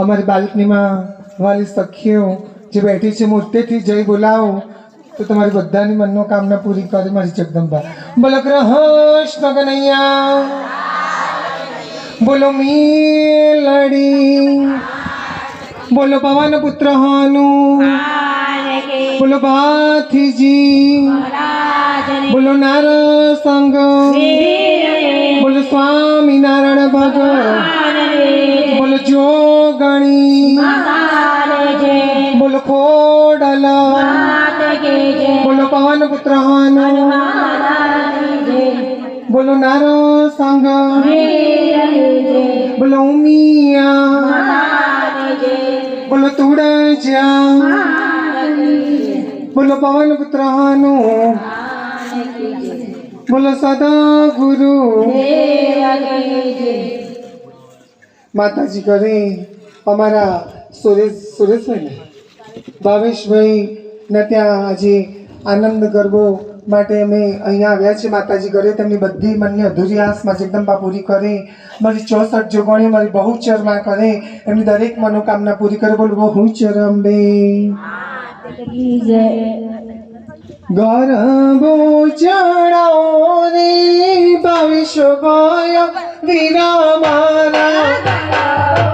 અમારી બાલ્કનીમાં વાલી સખીઓ જે બેઠી છે મોટેથી જય બોલાવો તો તમારી બધાની મનોકામના પૂરી કરે મારી જગદંબા. બોલો કૃષ્ણ કનૈયા, બોલો મેલડી, બોલો પવન પુત્ર હાનુ, બોલો ભાથીજી, બોલો નારસંગ, બોલો સ્વામી નારાયણ ભગવાન, બોલો જોગણી, બોલો ખોડલા, બોલો પવન પુત્ર હનુમાન, બોલો નારસંગ, બોલો ઉમિયા, બોલો તુળજા, બોલો પવન પુત્ર હનુ, બોલો સદા ગુરુ. માતાજી કરે અમારા સુરેશભાઈ ભાવેશભાઈ ને ત્યાં આજે આનંદ ગરબો માટે અમે અહીંયા આવ્યા છીએ. માતાજી કરે તેમની બધી મનની અધૂરી આસમાં જગદંબા પૂરી કરે. મારી 64 જોગણીઓ મારી બહુચરમાં કરે, એમની દરેક મનોકામના પૂરી કરે. બોલો બહુચર અંબે. ગરબો ચડાવો રે ભાવેશ ભાઈ વીરા મારા,